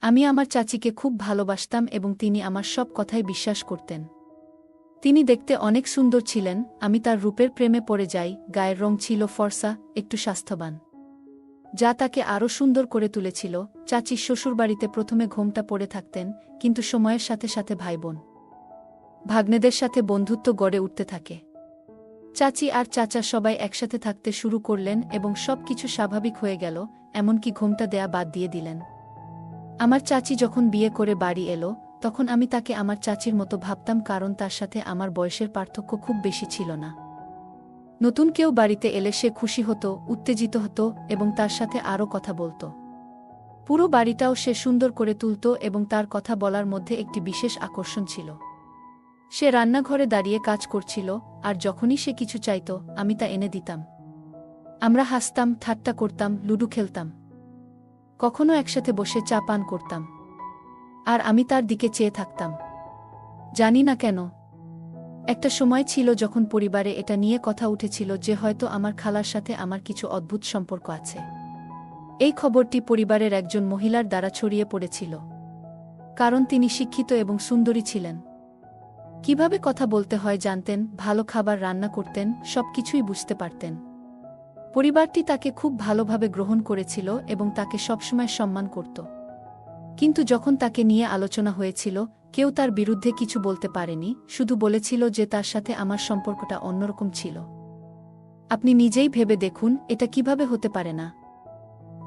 আমি আমার চাচিকে খুব ভালোবাসতাম এবং তিনি আমার সব কথায় বিশ্বাস করতেন। তিনি দেখতে অনেক সুন্দর ছিলেন, আমি তার রূপের প্রেমে পড়ে যাই। গায়ের রং ছিল ফর্সা, একটু স্বাস্থ্যবান, যা তাকে আরও সুন্দর করে তুলেছিল। চাচির শ্বশুরবাড়িতে প্রথমে ঘোমটা পড়ে থাকতেন, কিন্তু সময়ের সাথে সাথে ভাইবোন ভাগ্নেদের সাথে বন্ধুত্ব গড়ে উঠতে থাকে। চাচি আর চাচা সবাই একসাথে থাকতে শুরু করলেন এবং সব কিছু স্বাভাবিক হয়ে গেল, এমনকি ঘোমটা দেয়া বাদ দিয়ে দিলেন। আমার চাচি যখন বিয়ে করে বাড়ি এলো, তখন আমি তাকে আমার চাচির মতো ভাবতাম, কারণ তার সাথে আমার বয়সের পার্থক্য খুব বেশি ছিল না। নতুন কেউ বাড়িতে এলে সে খুশি হতো, উত্তেজিত হতো এবং তার সাথে আরও কথা বলত। পুরো বাড়িটাও সে সুন্দর করে তুলত এবং তার কথা বলার মধ্যে একটি বিশেষ আকর্ষণ ছিল। সে রান্নাঘরে দাঁড়িয়ে কাজ করছিল, আর যখনই সে কিছু চাইত আমি তা এনে দিতাম। আমরা হাসতাম, ঠাট্টা করতাম, লুডো খেলতাম, কখনো একসাথে বসে চা পান করতাম। আর আমি তার দিকে চেয়ে থাকতাম, জানি না কেন। একটা সময় ছিল যখন পরিবারে এটা নিয়ে কথা উঠেছিল যে হয়তো আমার খালার সাথে আমার কিছু অদ্ভুত সম্পর্ক আছে। এই খবরটি পরিবারের একজন মহিলার দ্বারা ছড়িয়ে পড়েছিল, কারণ তিনি শিক্ষিত এবং সুন্দরী ছিলেন। কিভাবে কথা বলতে হয় জানতেন, ভালো খাবার রান্না করতেন, সবকিছুই বুঝতে পারতেন। পরিবারটি তাকে খুব ভালোভাবে গ্রহণ করেছিল এবং তাকে সবসময় সম্মান করত। কিন্তু যখন তাকে নিয়ে আলোচনা হয়েছিল, কেউ তার বিরুদ্ধে কিছু বলতে পারেনি, শুধু বলেছিল যে তার সাথে আমার সম্পর্কটা অন্যরকম ছিল। আপনি নিজেই ভেবে দেখুন, এটা কিভাবে হতে পারে না।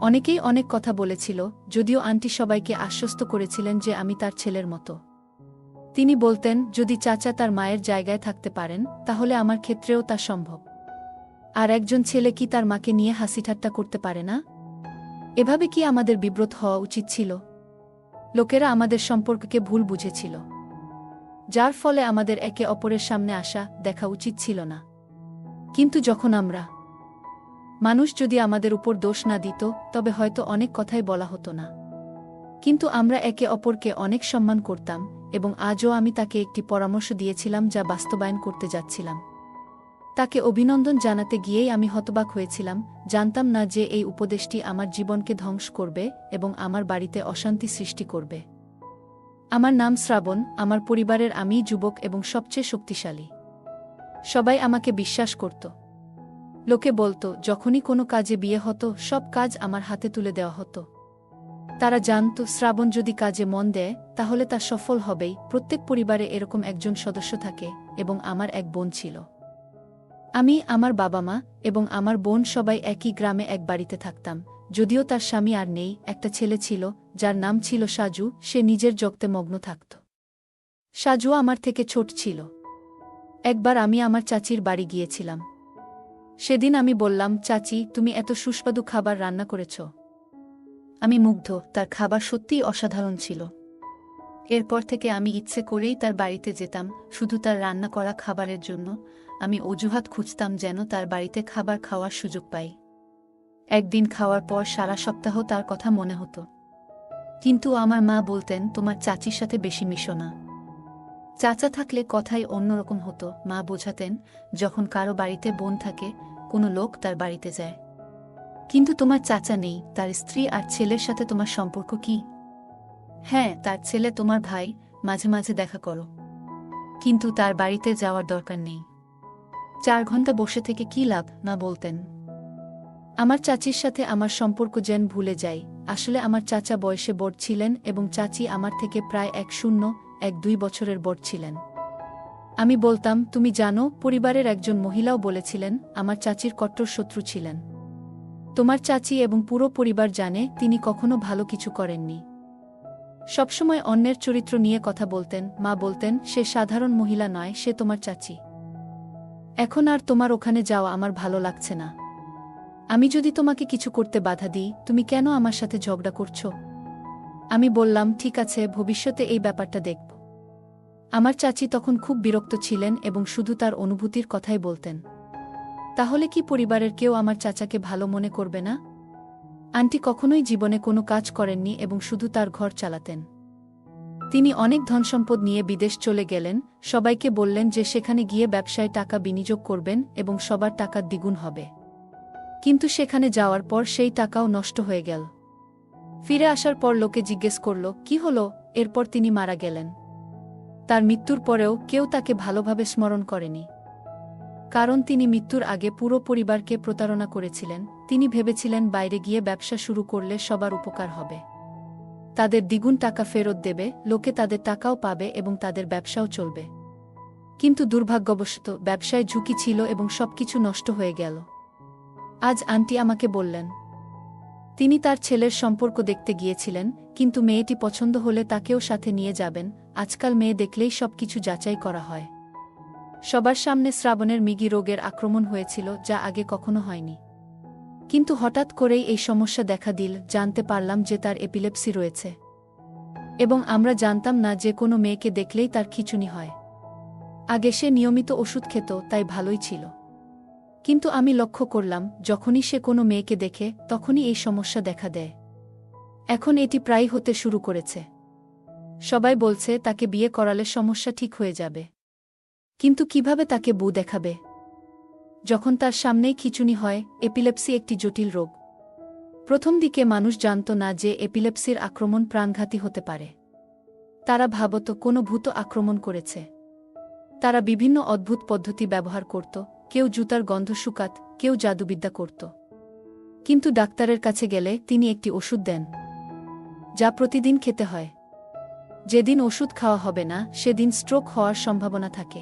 অনেকেই অনেক কথা বলেছিল, যদিও আন্টি সবাইকে আশ্বস্ত করেছিলেন যে আমি তার ছেলের মতো। তিনি বলতেন, যদি চাচা তার মায়ের জায়গায় থাকতে পারেন, তাহলে আমার ক্ষেত্রেও তা সম্ভব। আর একজন ছেলে কি তার মাকে নিয়ে হাসিঠাট্টা করতে পারে না? এভাবে কি আমাদের বিব্রত হওয়া উচিত ছিল? লোকেরা আমাদের সম্পর্ককে ভুল বুঝেছিল, যার ফলে আমাদের একে অপরের সামনে আসা দেখা উচিত ছিল না। কিন্তু যখন মানুষ যদি আমাদের উপর দোষ না দিত, তবে হয়তো অনেক কথাই বলা হতো না। কিন্তু আমরা একে অপরকে অনেক সম্মান করতাম, এবং আজও আমি তাকে একটি পরামর্শ দিয়েছিলাম যা বাস্তবায়ন করতে যাচ্ছিলাম। তাকে অভিনন্দন জানাতে গিয়েই আমি হতবাক হয়েছিলাম, জানতাম না যে এই উপদেশটি আমার জীবনকে ধ্বংস করবে এবং আমার বাড়িতে অশান্তি সৃষ্টি করবে। আমার নাম শ্রাবণ, আমার পরিবারের আমিই যুবক এবং সবচেয়ে শক্তিশালী। সবাই আমাকে বিশ্বাস করত। লোকে বলতো, যখনই কোনো কাজে বিয়ে হতো, সব কাজ আমার হাতে তুলে দেওয়া হতো। তারা জানত, শ্রাবণ যদি কাজে মন দেয় তাহলে তা সফল হবেই। প্রত্যেক পরিবারে এরকম একজন সদস্য থাকে, এবং আমার এক বোন ছিল। আমি, আমার বাবা মা এবং আমার বোন সবাই একই গ্রামে এক বাড়িতে থাকতাম। যদিও তার স্বামী আর নেই, একটা ছেলে ছিল যার নাম ছিল সাজু। সে নিজের জগতে মগ্ন থাকত। সাজু আমার থেকে ছোট ছিল। একবার আমি আমার চাচির বাড়ি গিয়েছিলাম। সেদিন আমি বললাম, চাচি, তুমি এত সুস্বাদু খাবার রান্না করেছ। আমি মুগ্ধ, তার খাবার সত্যিই অসাধারণ ছিল। এরপর থেকে আমি ইচ্ছে করেই তার বাড়িতে যেতাম, শুধু তার রান্না করা খাবারের জন্য। আমি অজুহাত খুঁজতাম যেন তার বাড়িতে খাবার খাওয়ার সুযোগ পাই। একদিন খাওয়ার পর সারা সপ্তাহ তার কথা মনে হতো। কিন্তু আমার মা বলতেন, তোমার চাচির সাথে বেশি মিশো না। চাচা থাকলে কথাই অন্যরকম হতো। মা বোঝাতেন, যখন কারো বাড়িতে বোন থাকে, কোনো লোক তার বাড়িতে যায়। কিন্তু তোমার চাচা নেই, তার স্ত্রী আর ছেলের সাথে তোমার সম্পর্ক কি? হ্যাঁ, তার ছেলে তোমার ভাই, মাঝে মাঝে দেখা করো, কিন্তু তার বাড়িতে যাওয়ার দরকার নেই। 4 ঘন্টা বসে থেকে কি লাভ, মা বলতেন। আমার চাচির সাথে আমার সম্পর্ক যেন ভুলে যাই। আসলে আমার চাচা বয়সে বড় ছিলেন এবং চাচি আমার থেকে প্রায় 1-2 বছরের বড় ছিলেন। আমি বলতাম, তুমি জানো, পরিবারের একজন মহিলাও বলেছিলেন আমার চাচির কট্টর শত্রু ছিলেন। তোমার চাচি এবং পুরো পরিবার জানে তিনি কখনো ভালো কিছু করেননি। সবসময় অন্যের চরিত্র নিয়ে কথা বলতেন। মা বলতেন, সে সাধারণ মহিলা নয়, সে তোমার চাচি। এখন আর তোমার ওখানে যাওয়া আমার ভালো লাগছে না। আমি যদি তোমাকে কিছু করতে বাধা দিই, তুমি কেন আমার সাথে ঝগড়া করছো? আমি বললাম, ঠিক আছে, ভবিষ্যতে এই ব্যাপারটা দেখব। আমার চাচি তখন খুব বিরক্ত ছিলেন এবং শুধু তার অনুভূতির কথাই বলতেন। তাহলে কি পরিবারের কেউ আমার চাচাকে ভালো মনে করবে না? আন্টি কখনোই জীবনে কোনো কাজ করেননি এবং শুধু তার ঘর চালাতেন। তিনি অনেক ধনসম্পদ নিয়ে বিদেশ চলে গেলেন। সবাইকে বললেন যে সেখানে গিয়ে ব্যবসায় টাকা বিনিয়োগ করবেন এবং সবার টাকা দ্বিগুণ হবে। কিন্তু সেখানে যাওয়ার পর সেই টাকাও নষ্ট হয়ে গেল। ফিরে আসার পর লোকে জিজ্ঞেস করল কি হলো। এরপর তিনি মারা গেলেন। তার মৃত্যুর পরেও কেউ তাকে ভালোভাবে স্মরণ করেনি, কারণ তিনি মৃত্যুর আগে পুরো পরিবারকে প্রতারণা করেছিলেন। তিনি ভেবেছিলেন বাইরে গিয়ে ব্যবসা শুরু করলে সবার উপকার হবে, তাদের দ্বিগুণ টাকা ফেরত দেবে, লোকে তাদের টাকাও পাবে এবং তাদের ব্যবসাও চলবে। কিন্তু দুর্ভাগ্যবশত ব্যবসায় ঝুঁকি ছিল এবং সবকিছু নষ্ট হয়ে গেল। আজ আন্টি আমাকে বললেন তিনি তার ছেলের সম্পর্ক দেখতে গিয়েছিলেন, কিন্তু মেয়েটি পছন্দ হলে তাকেও সাথে নিয়ে যাবেন। আজকাল মেয়ে দেখলেই সবকিছু যাচাই করা হয়। সবার সামনে শ্রাবণের মৃগী রোগের আক্রমণ হয়েছিল, যা আগে কখনো হয়নি। কিন্তু হঠাৎ করেই এই সমস্যা দেখা দিল। জানতে পারলাম যে তার এপিলেপসি রয়েছে, এবং আমরা জানতাম না যে কোনো মেয়েকে দেখলেই তার খিঁচুনি হয়। আগে সে নিয়মিত ওষুধ খেত, তাই ভালোই ছিল। কিন্তু আমি লক্ষ্য করলাম যখনই সে কোনো মেয়েকে দেখে তখনই এই সমস্যা দেখা দেয়। এখন এটি প্রায় হতে শুরু করেছে। সবাই বলছে তাকে বিয়ে করালে সমস্যা ঠিক হয়ে যাবে, কিন্তু কিভাবে তাকে বউ দেখাবে যখন তার সামনেই খিঁচুনি হয়? এপিলেপসি একটি জটিল রোগ। প্রথম দিকে মানুষ জানত না যে এপিলেপসির আক্রমণ প্রাণঘাতী হতে পারে। তারা ভাবত কোনো ভূত আক্রমণ করেছে। তারা বিভিন্ন অদ্ভুত পদ্ধতি ব্যবহার করত, কেউ জুতার গন্ধ শুকাত, কেউ জাদুবিদ্যা করত। কিন্তু ডাক্তারের কাছে গেলে তিনি একটি ওষুধ দেন, যা প্রতিদিন খেতে হয়। যেদিন ওষুধ খাওয়া হবে না সেদিন স্ট্রোক হওয়ার সম্ভাবনা থাকে।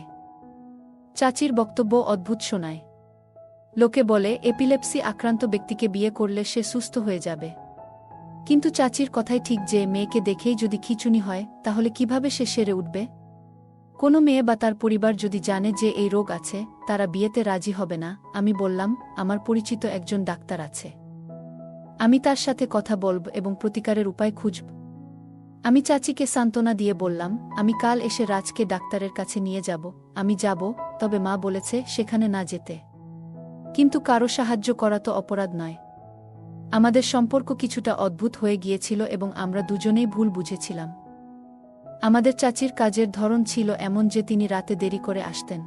চাচির বক্তব্য অদ্ভুত শোনায়। লোকে বলে এপিলেপসি আক্রান্ত ব্যক্তিকে বিয়ে করলে সে সুস্থ হয়ে যাবে। কিন্তু চাচির কথাই ঠিক যে মেয়েকে দেখেই যদি খিঁচুনি হয় তাহলে কিভাবে সে সেরে উঠবে? কোনো মেয়ে বা তার পরিবার যদি জানে যে এই রোগ আছে, তারা বিয়েতে রাজি হবে না। আমি বললাম আমার পরিচিত একজন ডাক্তার আছে, আমি তার সাথে কথা বলব এবং প্রতিকারের উপায় খুঁজব। আমি চাচিকে সান্ত্বনা দিয়ে বললাম আমি কাল এসে রাজকে ডাক্তারের কাছে নিয়ে যাব। আমি যাব, তবে মা বলেছে সেখানে না যেতে। কিন্তু কারো সাহায্য করা তো অপরাধ নয়। আমাদের সম্পর্ক কিছুটা অদ্ভুত হয়ে গিয়েছিল এবং আমরা দুজনেই ভুল বুঝেছিলাম। আমাদের চাচির কাজের ধরন ছিল এমন যে তিনি রাতে দেরি করে আসতেন।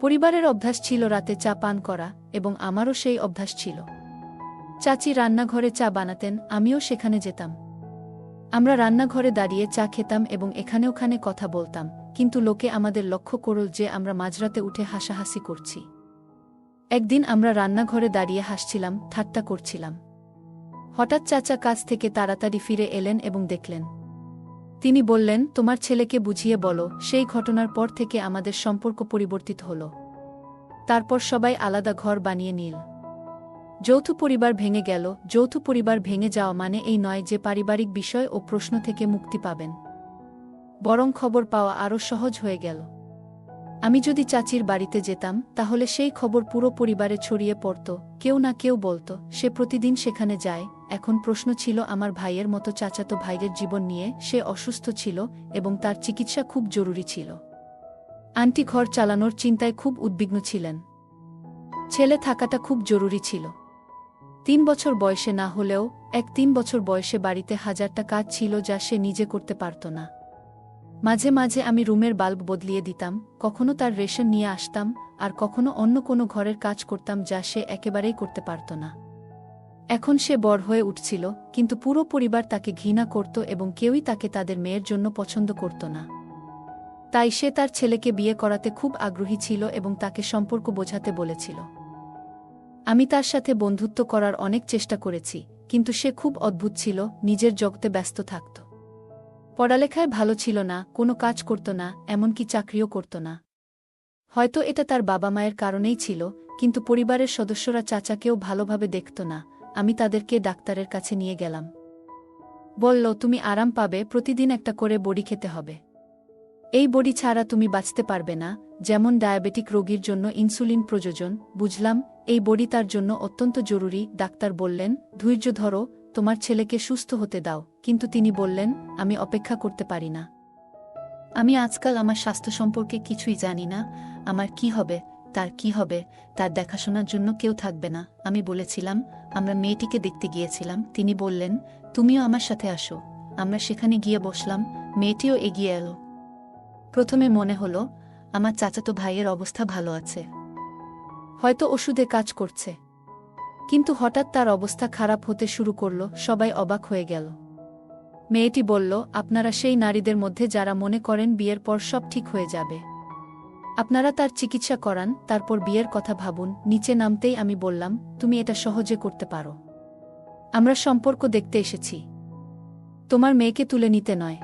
পরিবারের অভ্যাস ছিল রাতে চা পান করা, এবং আমারও সেই অভ্যাস ছিল। চাচি রান্নাঘরে চা বানাতেন, আমিও সেখানে যেতাম। আমরা রান্নাঘরে দাঁড়িয়ে চা খেতাম এবং এখানে ওখানে কথা বলতাম, কিন্তু লোকে আমাদের লক্ষ্য করল যে আমরা মাঝরাতে উঠে হাসাহাসি করছি। একদিন আমরা রান্নাঘরে দাঁড়িয়ে হাসছিলাম, ঠাট্টা করছিলাম। হঠাৎ চাচা কাজ থেকে তাড়াতাড়ি ফিরে এলেন এবং দেখলেন। তিনি বললেন তোমার ছেলেকে বুঝিয়ে বলো। সেই ঘটনার পর থেকে আমাদের সম্পর্ক পরিবর্তিত হল। তারপর সবাই আলাদা ঘর বানিয়ে নিল। যৌথ পরিবার ভেঙে গেল। যৌথ পরিবার ভেঙে যাওয়া মানে এই নয় যে পারিবারিক বিষয় ও প্রশ্ন থেকে মুক্তি পাবেন, বরং খবর পাওয়া আরও সহজ হয়ে গেল। আমি যদি চাচির বাড়িতে যেতাম তাহলে সেই খবর পুরো পরিবারে ছড়িয়ে পড়ত, কেউ না কেউ বলতো সে প্রতিদিন সেখানে যায়। এখন প্রশ্ন ছিল আমার ভাইয়ের মতো চাচাতো ভাইয়ের জীবন নিয়ে। সে অসুস্থ ছিল এবং তার চিকিৎসা খুব জরুরি ছিল। আন্টি ঘর চালানোর চিন্তায় খুব উদ্বিগ্ন ছিলেন। ছেলে থাকাটা খুব জরুরি ছিল। 3 বছর বয়সে না হলেও 3 বছর বয়সে বাড়িতে হাজারটা কাজ ছিল যা সে নিজে করতে পারত না। মাঝে মাঝে আমি রুমের বাল্ব বদলিয়ে দিতাম, কখনো তার রেশন নিয়ে আসতাম, আর কখনো অন্য কোনো ঘরের কাজ করতাম যা সে একেবারেই করতে পারত না। এখন সে বড় হয়ে উঠছিল, কিন্তু পুরো পরিবার তাকে ঘৃণা করত এবং কেউই তাকে তাদের মেয়ের জন্য পছন্দ করত না। তাই সে তার ছেলেকে বিয়ে করাতে খুব আগ্রহী ছিল এবং তাকে সম্পর্ক বোঝাতে বলেছিল। আমি তার সাথে বন্ধুত্ব করার অনেক চেষ্টা করেছি, কিন্তু সে খুব অদ্ভুত ছিল, নিজের জগতে ব্যস্ত থাকত। পড়ালেখায় ভালো ছিল না, কোনো কাজ করত না, এমনকি চাকরিও করত না। হয়তো এটা তার বাবা মায়ের কারণেই ছিল, কিন্তু পরিবারের সদস্যরা চাচাকেও ভালোভাবে দেখত না। আমি তাদেরকে ডাক্তারের কাছে নিয়ে গেলাম। বলল তুমি আরাম পাবে, প্রতিদিন একটা করে বড়ি খেতে হবে। এই বড়ি ছাড়া তুমি বাঁচতে পারবে না, যেমন ডায়াবেটিক রোগীর জন্য ইনসুলিন প্রয়োজন। বুঝলাম এই বড়ি তার জন্য অত্যন্ত জরুরি। ডাক্তার বললেন ধৈর্য ধরো, তোমার ছেলেকে সুস্থ হতে দাও। কিন্তু তিনি বললেন আমি অপেক্ষা করতে পারি না। আমি আজকাল আমার স্বাস্থ্য সম্পর্কে কিছুই জানি না। আমার কি হবে, তার কি হবে, তার দেখাশোনার জন্য কেউ থাকবে না। আমি বলেছিলাম আমরা মেয়েটিকে দেখতে গিয়েছিলাম। তিনি বললেন তুমিও আমার সাথে আসো। আমরা সেখানে গিয়ে বসলাম, মেয়েটিও এগিয়ে এলো। প্রথমে মনে হলো আমার চাচাতো ভাইয়ের অবস্থা ভালো আছে, হয়তো ওষুধে কাজ করছে। কিন্তু হঠাৎ তার অবস্থা খারাপ হতে শুরু করল, সবাই অবাক হয়ে গেল। মেয়েটি বলল, আপনারা সেই নারীদের মধ্যে যারা মনে করেন বিয়ের পর সব ঠিক হয়ে যাবে। আপনারা তার চিকিৎসা করান, তারপর বিয়ের কথা ভাবুন। নিচে নামতেই আমি বললাম, তুমি এটা সহজে করতে পারো। আমরা সম্পর্ক দেখতে এসেছি, তোমার মেয়েকে তুলে নিতে নয়।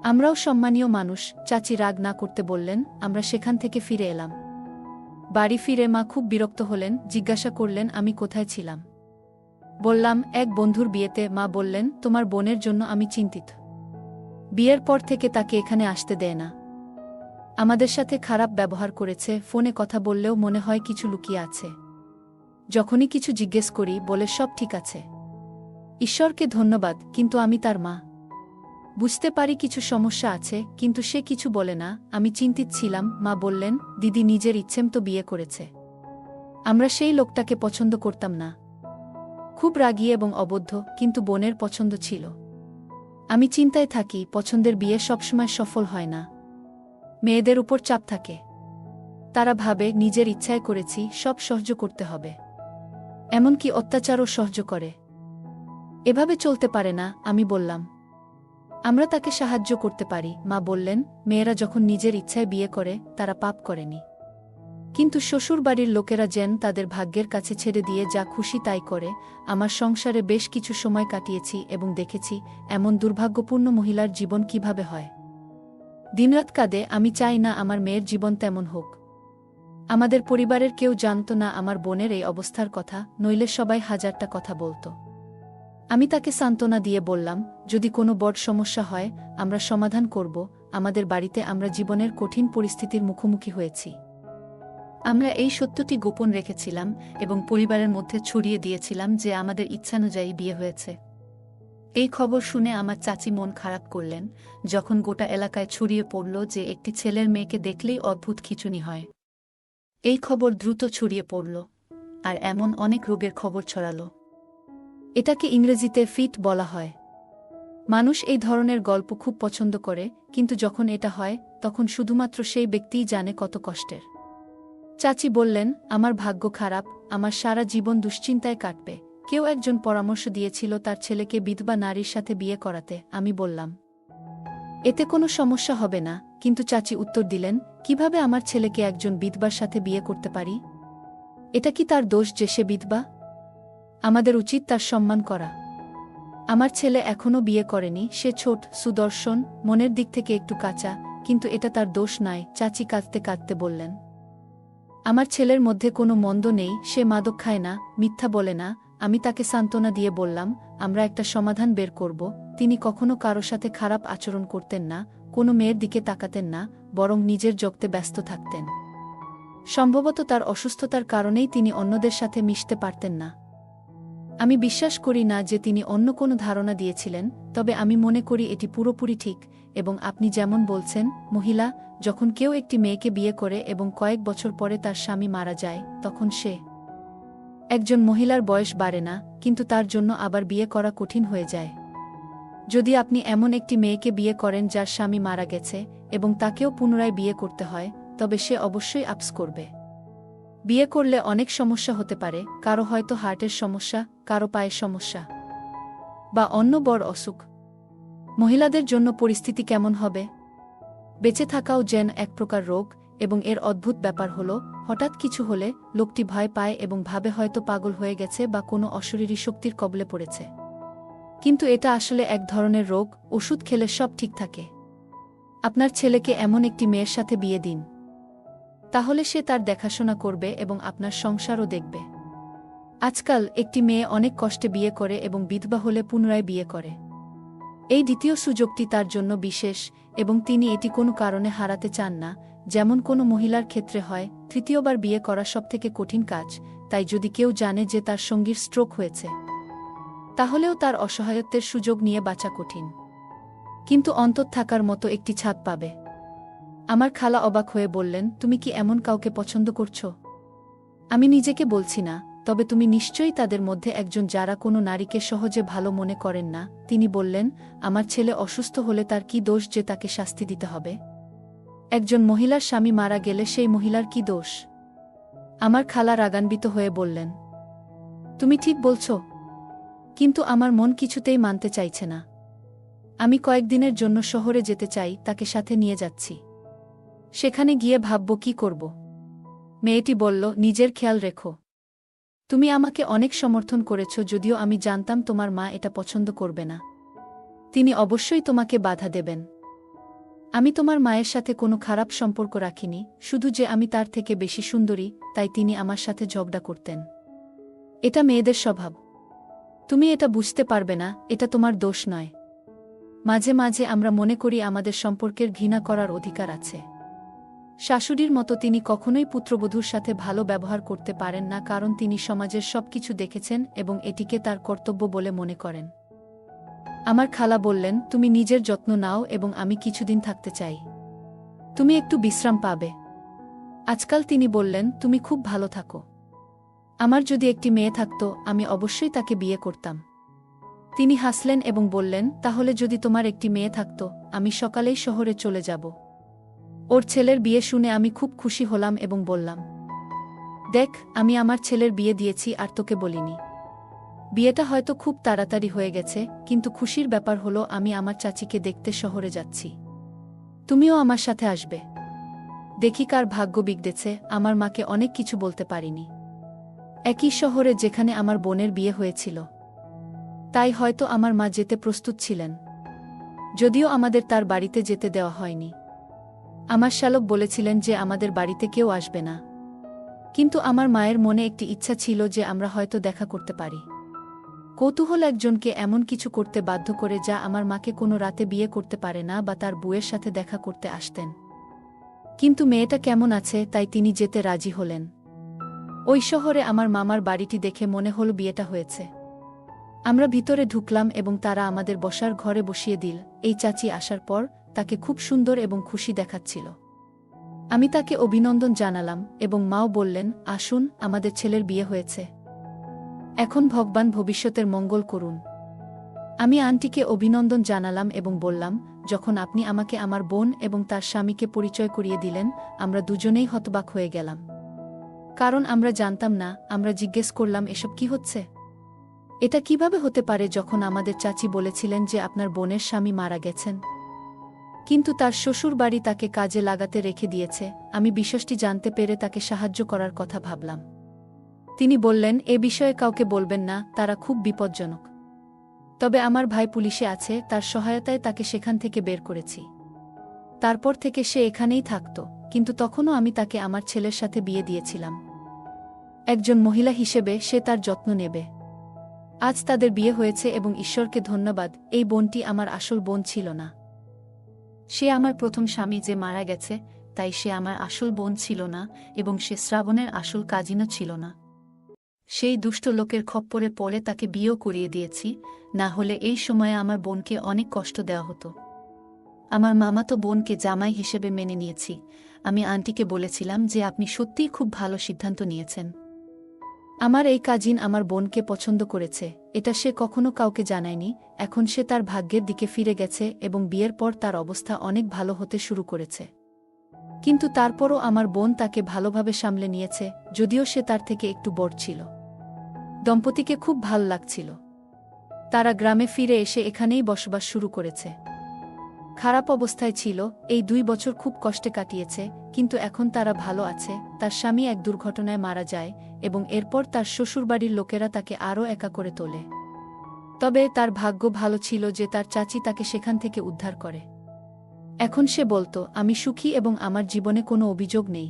আমরাও সম্মানীয় মানুষ। চাচি রাগ না করতে বললেন। আমরা সেখান থেকে ফিরে এলাম। বাড়ি ফিরে মা খুব বিরক্ত হলেন, জিজ্ঞাসা করলেন আমি কোথায় ছিলাম। বললাম, এক বন্ধুর বিয়েতে। মা বললেন, তোমার বোনের জন্য আমি চিন্তিত। বিয়ের পর থেকে তাকে এখানে আসতে দেয় না। আমাদের সাথে খারাপ ব্যবহার করেছে, ফোনে কথা বললেও মনে হয় কিছু লুকিয়ে আছে। যখনই কিছু জিজ্ঞেস করি বলে সব ঠিক আছে। ঈশ্বরকে ধন্যবাদ, কিন্তু আমি তার মা। বুঝতে পারি কিছু সমস্যা আছে, কিন্তু সে কিছু বলে না। আমি চিন্তিত ছিলাম। মা বললেন, দিদি নিজের ইচ্ছেমতো বিয়ে করেছে। আমরা সেই লোকটাকে পছন্দ করতাম না। খুব রাগী এবং অবদ্ধ, কিন্তু বোনের পছন্দ ছিল। আমি চিন্তায় থাকি, পছন্দের বিয়ে সবসময় সফল হয় না। মেয়েদের উপর চাপ থাকে। তারা ভাবে নিজের ইচ্ছায় করেছি, সব সহ্য করতে হবে। এমনকি অত্যাচারও সহ্য করে। এভাবে চলতে পারে না। আমি বললাম, আমরা তাকে সাহায্য করতে পারি। মা বললেন, মেয়েরা যখন নিজের ইচ্ছায় বিয়ে করে তারা পাপ করেনি। কিন্তু শ্বশুর বাড়ির লোকেরা যেন তাদের ভাগ্যের কাছে ছেড়ে দিয়ে যা খুশি তাই করে। আমার সংসারে বেশ কিছু সময় কাটিয়েছি এবং দেখেছি এমন দুর্ভাগ্যপূর্ণ মহিলার জীবন কিভাবে হয়। দিনরাত কাঁদে। আমি চাই না আমার মেয়ের জীবন তেমন হোক। আমাদের পরিবারের কেউ জানত না আমার বোনের এই অবস্থার কথা, নইলে সবাই হাজারটা কথা বলতো। আমি তাকে সান্ত্বনা দিয়ে বললাম, যদি কোনো বড় সমস্যা হয় আমরা সমাধান করব। আমাদের বাড়িতে আমরা জীবনের কঠিন পরিস্থিতির মুখোমুখি হয়েছি। আমরা এই সত্যটি গোপন রেখেছিলাম এবং পরিবারের মধ্যে ছড়িয়ে দিয়েছিলাম যে আমাদের ইচ্ছানুযায়ী বিয়ে হয়েছে। এই খবর শুনে আমার চাচি মন খারাপ করলেন। যখন গোটা এলাকায় ছড়িয়ে পড়ল যে একটি ছেলের মেয়েকে দেখলেই অদ্ভুত খিঁচুনি হয়। এই খবর দ্রুত ছড়িয়ে পড়ল, আর এমন অনেক রোগের খবর ছড়ালো। এটাকে ইংরেজিতে ফিট বলা হয়। মানুষ এই ধরনের গল্প খুব পছন্দ করে, কিন্তু যখন এটা হয় তখন শুধুমাত্র সেই ব্যক্তিই জানে কত কষ্টের। চাচি বললেন, আমার ভাগ্য খারাপ, আমার সারা জীবন দুশ্চিন্তায় কাটবে। কেউ একজন পরামর্শ দিয়েছিল তার ছেলেকে বিধবা নারীর সাথে বিয়ে করাতে। আমি বললাম, এতে কোনো সমস্যা হবে না। কিন্তু চাচি উত্তর দিলেন, কিভাবে আমার ছেলেকে একজন বিধবার সাথে বিয়ে করতে পারি? এটা কি তার দোষ যে সে বিধবা? আমাদের উচিত তার সম্মান করা। আমার ছেলে এখনও বিয়ে করেনি, সে ছোট, সুদর্শন, মনের দিক থেকে একটু কাঁচা, কিন্তু এটা তার দোষ নয়। চাচি কাঁদতে কাঁদতে বললেন, আমার ছেলের মধ্যে কোনো মন্দ নেই, সে মাদক খায় না, মিথ্যা বলে না। আমি তাকে সান্ত্বনা দিয়ে বললাম, আমরা একটা সমাধান বের করব। তিনি কখনো কারো সাথে খারাপ আচরণ করতেন না, কোনো মেয়ের দিকে তাকাতেন না, বরং নিজের জগতে ব্যস্ত থাকতেন। সম্ভবত তার অসুস্থতার কারণেই তিনি অন্যদের সাথে মিশতে পারতেন না। আমি বিশ্বাস করি না যে তিনি অন্য কোনো ধারণা দিয়েছিলেন, তবে আমি মনে করি এটি পুরোপুরি ঠিক। এবং আপনি যেমন বলছেন, মহিলা, যখন কেউ একটি মেয়েকে বিয়ে করে এবং কয়েক বছর পরে তার স্বামী মারা যায়, তখন সে একজন মহিলার বয়স বাড়ে না, কিন্তু তার জন্য আবার বিয়ে করা কঠিন হয়ে যায়। যদি আপনি এমন একটি মেয়েকে বিয়ে করেন যার স্বামী মারা গেছে এবং তাকেও পুনরায় বিয়ে করতে হয়, তবে সে অবশ্যই আপস করবে। বিয়ে করলে অনেক সমস্যা হতে পারে, কারো হয়তো হার্টের সমস্যা, কারো পায়ের সমস্যা, বা অন্য বড় অসুখ। মহিলাদের জন্য পরিস্থিতি কেমন হবে? বেঁচে থাকাও যেন এক প্রকার রোগ, এবং এর অদ্ভুত ব্যাপার হলো, হঠাৎ কিছু হলে লোকটি ভয় পায় এবং ভাবে হয়তো পাগল হয়ে গেছে বা কোনো অশরীরী শক্তির কবলে পড়েছে। কিন্তু এটা আসলে এক ধরনের রোগ, ওষুধ খেলে সব ঠিক থাকে। আপনার ছেলেকে এমন একটি মেয়ের সাথে বিয়ে দিন। তাহলে সে তার দেখাশোনা করবে এবং আপনার সংসারও দেখবে। আজকাল একটি মেয়ে অনেক কষ্টে বিয়ে করে এবং বিধবা হলে পুনরায় বিয়ে করে। এই দ্বিতীয় সুযোগটি তার জন্য বিশেষ, এবং তিনি এটি কোনো কারণে হারাতে চান না। যেমন কোনো মহিলার ক্ষেত্রে হয়, তৃতীয়বার বিয়ে করা সবথেকে কঠিন কাজ। তাই যদি কেউ জানে যে তার সঙ্গীর স্ট্রোক হয়েছে, তাহলেও তার অসহায়ত্বের সুযোগ নিয়ে বাঁচা কঠিন। কিন্তু অন্তত থাকার মতো একটি ছাদ পাবে। আমার খালা অবাক হয়ে বললেন, তুমি কি এমন কাউকে পছন্দ করছো? আমি নিজেকে বলছি না, তবে তুমি নিশ্চয়ই তাদের মধ্যে একজন যারা কোনো নারীকে সহজে ভালো মনে করেন না। তিনি বললেন, আমার ছেলে অসুস্থ হলে তার কি দোষ যে তাকে শাস্তি দিতে হবে? একজন মহিলার স্বামী মারা গেলে সেই মহিলার কি দোষ? আমার খালা রাগান্বিত হয়ে বললেন, তুমি ঠিক বলছো, কিন্তু আমার মন কিছুতেই মানতে চাইছে না। আমি কয়েকদিনের জন্য শহরে যেতে চাই, তাকে সাথে নিয়ে যাচ্ছি। সেখানে গিয়ে ভাবব কি করব। মেয়েটি বলল, নিজের খেয়াল রেখো। তুমি আমাকে অনেক সমর্থন করেছ, যদিও আমি জানতাম তোমার মা এটা পছন্দ করবে না। তিনি অবশ্যই তোমাকে বাধা দেবেন। আমি তোমার মায়ের সাথে কোনো খারাপ সম্পর্ক রাখিনি, শুধু যে আমি তার থেকে বেশি সুন্দরী, তাই তিনি আমার সাথে ঝগড়া করতেন। এটা মেয়েদের স্বভাব। তুমি এটা বুঝতে পারবে না, এটা তোমার দোষ নয়। মাঝে মাঝে আমরা মনে করি আমাদের সম্পর্কের ঘৃণা করার অধিকার আছে। শাশুড়ির মতো তিনি কখনোই পুত্রবধূর সাথে ভালো ব্যবহার করতে পারেন না, কারণ তিনি সমাজের সবকিছু দেখেছেন এবং এটিকে তার কর্তব্য বলে মনে করেন। আমার খালা বললেন, তুমি নিজের যত্ন নাও এবং আমি কিছুদিন থাকতে চাই। তুমি একটু বিশ্রাম পাবে। আজকাল তিনি বললেন, তুমি খুব ভালো থাকো। আমার যদি একটি মেয়ে থাকত, আমি অবশ্যই তাকে বিয়ে করতাম। তিনি হাসলেন এবং বললেন, তাহলে যদি তোমার একটি মেয়ে থাকত, আমি সকালেই শহরে চলে যাব। ওর ছেলের বিয়ে শুনে আমি খুব খুশি হলাম এবং বললাম, দেখ, আমি আমার ছেলের বিয়ে দিয়েছি আর তোকে বলিনি। বিয়েটা হয়তো খুব তাড়াতাড়ি হয়ে গেছে, কিন্তু খুশির ব্যাপার হলো আমি আমার চাচিকে দেখতে শহরে যাচ্ছি। তুমিও আমার সাথে আসবে। দেখি কার ভাগ্য বিগড়েছে। আমার মাকে অনেক কিছু বলতে পারিনি। একই শহরে যেখানে আমার বোনের বিয়ে হয়েছিল, তাই হয়তো আমার মা যেতে প্রস্তুত ছিলেন, যদিও আমাদের তার বাড়িতে যেতে দেওয়া হয়নি। আমার শ্যালক বলেছিলেন যে আমাদের বাড়িতে কেউ আসবে না, কিন্তু আমার মায়ের মনে একটি ইচ্ছা ছিল যে আমরা হয়তো দেখা করতে পারি। কৌতূহল একজনকে এমন কিছু করতে বাধ্য করে যা আমার মাকে কোনো রাতে বিয়ে করতে পারে না বা তার বউয়ের সাথে দেখা করতে আসতেন। কিন্তু মেয়েটা কেমন আছে, তাই তিনি যেতে রাজি হলেন। ওই শহরে আমার মামার বাড়িটি দেখে মনে হল বিয়েটা হয়েছে। আমরা ভিতরে ঢুকলাম এবং তারা আমাদের বসার ঘরে বসিয়ে দিল। এই চাচি আসার পর তাকে খুব সুন্দর এবং খুশি দেখাচ্ছিল। আমি তাকে অভিনন্দন জানালাম এবং মাও বললেন, আসুন, আমাদের ছেলের বিয়ে হয়েছে। এখন ভগবান ভবিষ্যতের মঙ্গল করুন। আমি আন্টিকে অভিনন্দন জানালাম এবং বললাম, যখন আপনি আমাকে আমার বোন এবং তার স্বামীকে পরিচয় করিয়ে দিলেন, আমরা দুজনেই হতবাক হয়ে গেলাম। কারণ আমরা জানতাম না। আমরা জিজ্ঞেস করলাম, এসব কি হচ্ছে? এটা কিভাবে হতে পারে যখন আমাদের চাচি বলেছিলেন যে আপনার বোনের স্বামী মারা গেছেন? কিন্তু তার শ্বশুর বাড়ি তাকে কাজে লাগাতে রেখে দিয়েছে। আমি বিষয়টি জানতে পেরে তাকে সাহায্য করার কথা ভাবলাম। তিনি বললেন, এ বিষয়ে কাউকে বলবেন না, তারা খুব বিপজ্জনক। তবে আমার ভাই পুলিশে আছে, তার সহায়তায় তাকে সেখান থেকে বের করেছি। তারপর থেকে সে এখানেই থাকত, কিন্তু তখনও আমি তাকে আমার ছেলের সাথে বিয়ে দিয়েছিলাম। একজন মহিলা হিসেবে সে তার যত্ন নেবে। আজ তাদের বিয়ে হয়েছে এবং ঈশ্বরকে ধন্যবাদ, এই বোনটি আমার আসল বোন ছিল না। সে আমার প্রথম স্বামী যে মারা গেছে, তাই সে আমার আসল বোন ছিল না এবং সে শ্রাবণের আসল কাজিনও ছিল না। সেই দুষ্ট লোকের খপ্পরে পড়ে তাকে বিয়েও করিয়ে দিয়েছি, না হলে এই সময়ে আমার বোনকে অনেক কষ্ট দেওয়া হতো। আমার মামাতো বোনকে জামাই হিসেবে মেনে নিয়েছি। আমি আন্টিকে বলেছিলাম যে আপনি সত্যিই খুব ভালো সিদ্ধান্ত নিয়েছেন। আমার এই কাজিন আমার বোনকে পছন্দ করেছে, এটা সে কখনো কাউকে জানায়নি। এখন সে তার ভাগ্যের দিকে ফিরে গেছে এবং বিয়ের পর তার অবস্থা অনেক ভালো হতে শুরু করেছে। কিন্তু তারপরও আমার বোন তাকে ভালোভাবে সামলে নিয়েছে, যদিও সে তার থেকে একটু বড় ছিল। দম্পতিকে খুব ভাল লাগছিল। তারা গ্রামে ফিরে এসে এখানেই বসবাস শুরু করেছে। খারাপ অবস্থায় ছিল, এই 2 বছর খুব কষ্টে কাটিয়েছে, কিন্তু এখন তারা ভালো আছে। তার স্বামী এক দুর্ঘটনায় মারা যায় এবং এরপর তার শ্বশুরবাড়ির লোকেরা তাকে আরও একা করে তোলে। তবে তার ভাগ্য ভালো ছিল যে তার চাচি তাকে সেখান থেকে উদ্ধার করে। এখন সে বলতো, আমি সুখী এবং আমার জীবনে কোনো অভিযোগ নেই।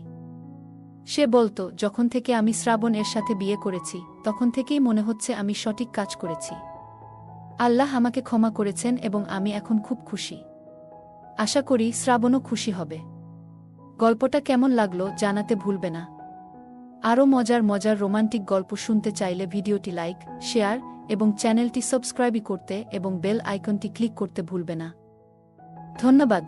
সে বলতো, যখন থেকে আমি শ্রাবণ এর সাথে বিয়ে করেছি, তখন থেকেই মনে হচ্ছে আমি সঠিক কাজ করেছি। আল্লাহ আমাকে ক্ষমা করেছেন এবং আমি এখন খুব খুশি। আশা করি শ্রাবণও খুশি হবে। গল্পটা কেমন লাগলো জানাতে ভুলবে না। আরও মজার মজার রোমান্টিক গল্প শুনতে চাইলে ভিডিওটি লাইক, শেয়ার এবং চ্যানেলটি সাবস্ক্রাইব করতে এবং বেল আইকনটি ক্লিক করতে ভুলবে না। ধন্যবাদ।